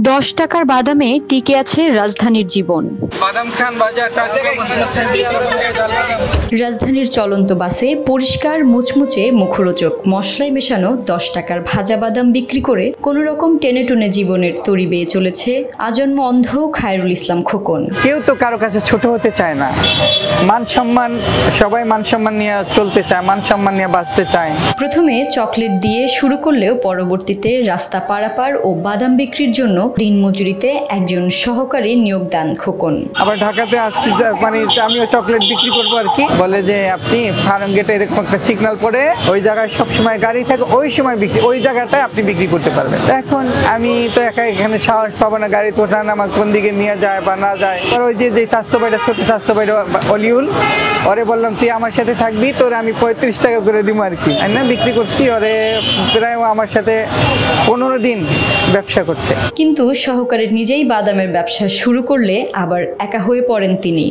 ১০ টাকার বাদামে টিকে আছে রাজধানীর জীবন। বাদাম খান বাজার রাজধানীর চলন্ত বাসে পরিষ্কার মুচমুচে মুখরোচক মশলায় মেশানো ১০ টাকার ভাজা বাদাম বিক্রি করে কোনো রকম টেনে টুনে জীবনের তরি বেয়ে চলেছে আজন্ম অন্ধ খায়রুল ইসলাম খোকন। কেউ তো কারো কাছে ছোট হতে চায় না, মান সম্মান, সবাই মান সম্মান নিয়ে চলতে চায়, মান সম্মান নিয়ে বাঁচতে চায়। প্রথমে চকলেট দিয়ে শুরু করলেও পরবর্তীতে রাস্তা পারাপার ও বাদাম বিক্রির জন্য দিনমজুরিতে একজন সহকারী নিয়োগ দেন খোকন। আবার ঢাকাতে আসছি, মানে আমিও চকলেট বিক্রি করবো আর কি। বলে যে আপনি ফার্ম গেটে এরকম একটা সিগন্যাল পড়ে ওই জায়গায় সবসময় গাড়ি থাকে, ওই সময় বিক্রি, ওই জায়গাটায় আপনি বিক্রি করতে পারবেন। এখন আমি তো একা এখানে সাহস পাবো না, গাড়ি তো ওঠান আমার কোন দিকে নিয়ে যায় বা না যায়। ওই যে স্বাস্থ্য বাইরে, ছোট স্বাস্থ্য বাইরে অলিউল, ওরে বললাম তুই আমার সাথে থাকবি, তোর আমি 35 টাকা করে দিব আর কি। না বিক্রি করছি, ওরে প্রায় আমার সাথে 15 দিন ব্যবসা করছে। কিন্তু সহকারী নিজেই বাদামের ব্যবসা শুরু করলে আবার একা হয়ে পড়েন তিনি।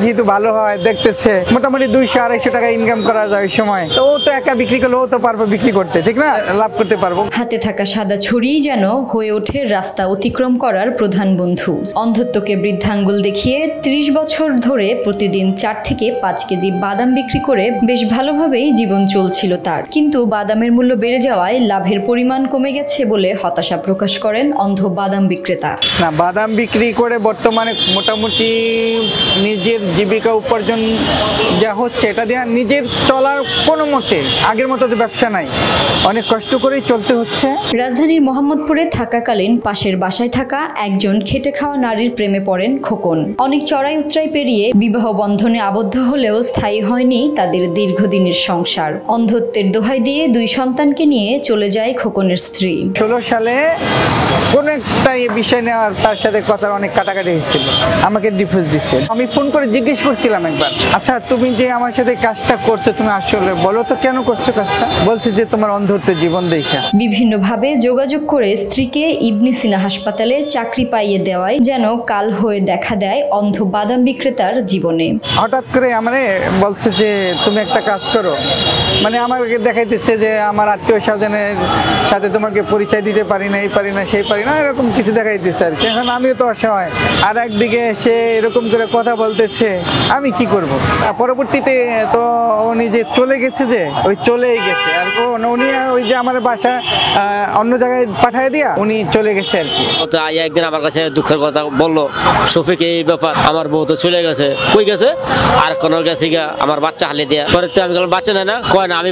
যেহেতু ভালো হয় দেখতেছে, মোটামুটি 200-250 টাকা ইনকাম করা যায় ওই সময়। তো ও তো একা বিক্রি করলে ও তো পারবো বিক্রি করতে, ঠিক না, লাভ করতে পারবো। হাতে থাকা সাদা ছড়িই যেন হয়ে ওঠে রাস্তা অতিক্রম করার প্রধান বন্ধু। অন্ধত্বকে বৃদ্ধাঙ্গুল দেখিয়ে 30 বছর ধরে প্রতিদিন 4 থেকে 5 কেজি বাদাম বিক্রি করে বেশ ভালোভাবেই জীবন চলছিল তার। কিন্তু বাদামের মূল্য বেড়ে যাওয়ায় লাভের পরিমাণ কমে গেছে বলে হতাশা প্রকাশ করেন অন্ধ বাদাম বিক্রেতা। না, বাদাম বিক্রি করে বর্তমানে মোটামুটি নিজের জীবিকা উপার্জন যা হচ্ছে, এটা দিয়ে নিজের চলার কোনো মতে আগের মতো তো ব্যবসা নাই, অনেক কষ্ট করেই চলতে হচ্ছে। রাজধানীর মোহাম্মদপুরে থাকাকালীন পাশের বাসায় থাকা একজন খেটে খাওয়া নারীর প্রেমে পড়েন খোকন। অনেক চড়াই উতরাই পেরিয়ে বিবাহ বন্ধনে আবদ্ধ হলেও স্থায়ী হয়নি তাদের দীর্ঘদিনের সংসার। অন্ধত্বের দোহাই দিয়ে 2 সন্তানকে নিয়ে চলে যায় খোকনের স্ত্রী। 16 সালে কোন একটা বিষয় নিয়ে তার সাথে কথা অনেক কাটাকাটি হয়েছিল, আমাকে ডিভোর্স দিচ্ছে। আমি ফোন করে জিজ্ঞেস করছিলাম একবার, আচ্ছা তুমি যে আমার সাথে কাজটা করছো, তুমি আসলে বলো তো কেন করছো কাজটা? বলছে যে তোমার অন্ধত্বের জীবন দেখা। বিভিন্নভাবে যোগাযোগ করে স্ত্রীকে ইবনে সিনা হাসপাতালে চাকরি পাইয়ে দেওয়ায় যেন কাল হয়ে দেখা দেয় অন্ধ বাদাম বিক্রেতার জীবনে। হঠাৎ করে আমারে বলছে যে তুমি একটা কাজ করো, মানে আমাকে দেখাইতেছে যে আমার আত্মীয় স্বজনের সাথে তোমাকে পরিচয় দিতে পারি না, এই পারি না, সেই পারি না, এরকম কিছু দেখাইতেছে আর কি। এখন আমিও তো অসহায়, আর একদিকে সে এরকম করে কথা বলতেছে, আমি কি করব? পরবর্তীতে তো উনি যে চলে গেছে, যে ওই চলেই গেছে আর উনি ওই যে আমার বাসা অন্য জায়গায় পাঠিয়ে দিয়া উনি চলে গেছে আর কি। একদিন আমার কাছে দুঃখের কথা বললো, শফিক এই ব্যাপার, আমার বউ তো চলে গেছে, কই গেছে, আর কোন গেছে গা আমার বাচ্চা হালে দিয়া। পরে আমি বললাম বাচ্চা নেই না, কয় না আমি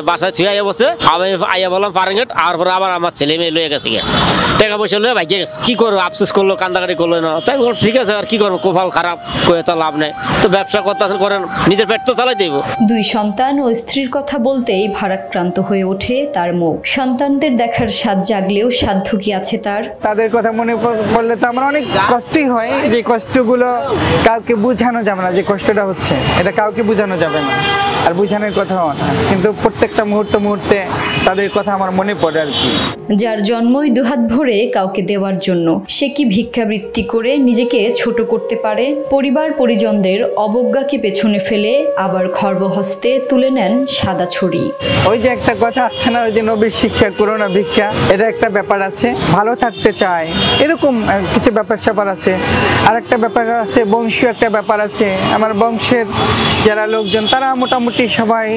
বাসায় থুয়ে আইয়া বসে, আমি আইয়া বললাম ফারেঙ্গেট, আর পরে আবার আমার ছেলে মেয়ে লয়ে গেছে গিয়া, টাকা পয়সা লয়ে ভাইকে গেছে। কি করবো, আফসোস করলো, কান্দাকাটি করলো না। তাই বললাম ঠিক আছে, আর কি করবো, কোপাল খারাপ, কয়ে তো লাভ নেই, তো ব্যবসা করতে করেন, নিজের পেট তো চালাই দেবো। 2 সন্তান ও স্ত্রীর কথা বলতেই ভারাক্রান্ত হয়ে ওঠে তার মুখ। সন্তানদের দেখার স্বাদ জাগলেও সাধ্য কি আছে তার? তাদের কথা মনে পড়লে তো আমার অনেক কষ্টই হয়, যে কষ্টগুলো কাউকে বোঝানো যাবে না, যে কষ্টটা হচ্ছে এটা কাউকে বোঝানো যাবে না, আর বোঝানোর কথাও না, কিন্তু প্রত্যেকটা মুহূর্তে তাদের কথা আমার মনে পড়ে আর কি। যার জন্মই দুহাত ভরে কাউকে দেওয়ার জন্য, সে কি ভিক্ষাবৃত্তি করে নিজেকে ছোট করতে পারে? পরিবার পরিজনদের অবজ্ঞাকে পেছনে ফেলে আবার খর্বহস্তে তুলে নেন সাদা ছড়ি। ওই যে একটা কথা আছে না, ওই যে নবীর শিক্ষা করো না ভিক্ষা, এটা একটা ব্যাপার আছে। ভালো থাকতে চায় এরকম কিছু ব্যাপার স্যাপার আছে, আর একটা ব্যাপার আছে বংশীয় একটা ব্যাপার আছে। আমার বংশের যারা লোকজন তারা মোটামুটি সবাই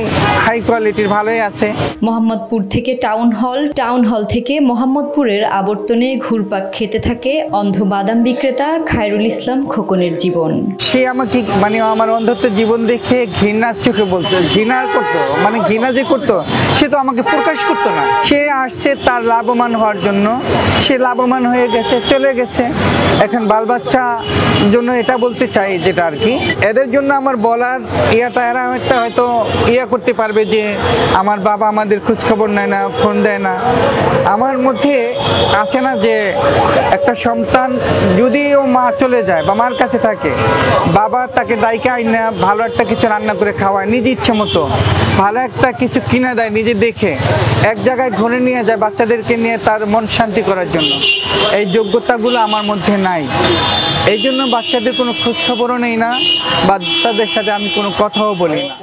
হাই কোয়ালিটির, ভালোই আছে। মোহাম্মদপুর থেকে টাউন হল থেকে মোহাম্মদপুরের আবর্তনে ঘুরপাক খেতে থাকে অন্ধ বাদাম বিক্রেতা খায়রুল ইসলাম খোকনের জীবন। সে আমাকে মানে আমার অন্ধত্ব জীবন দেখে ঘৃণার চোখে বলছে, ঘৃণা করতো, মানে ঘৃণা যে করতো সে তো আমাকে প্রকাশ করতো না। সে আসছে তার লাভবান হওয়ার জন্য, সে লাভবান হয়ে গেছে, চলে গেছে। এখন বাল বাচ্চা জন্য এটা বলতে চাই যেটা আর কি, এদের জন্য আমার বলার ইয়াটা, এরা একটা হয়তো ইয়া করতে পারবে যে আমার বাবা আমাদের খোঁজখবর নেয় না, ফোন দেয় না। আমার মধ্যে আছে না যে একটা সন্তান যদি ও মা চলে যায় বা মার কাছে থাকে, বাবা তাকে ডাইকে আইনা ভালো একটা কিছু রান্না করে খাওয়ায়, নিজে ইচ্ছে মতো ভালো একটা কিছু কিনে দেয়, নিজে দেখে এক জায়গায় ঘুরে নিয়ে যায় বাচ্চাদেরকে নিয়ে তার মন শান্তি করার জন্য। এই যোগ্যতাগুলো আমার মধ্যে নাই, এই জন্য বাচ্চাদের কোনো খোঁজখবরও নেই না, বাচ্চাদের সাথে আমি কোনো কথাও বলি না।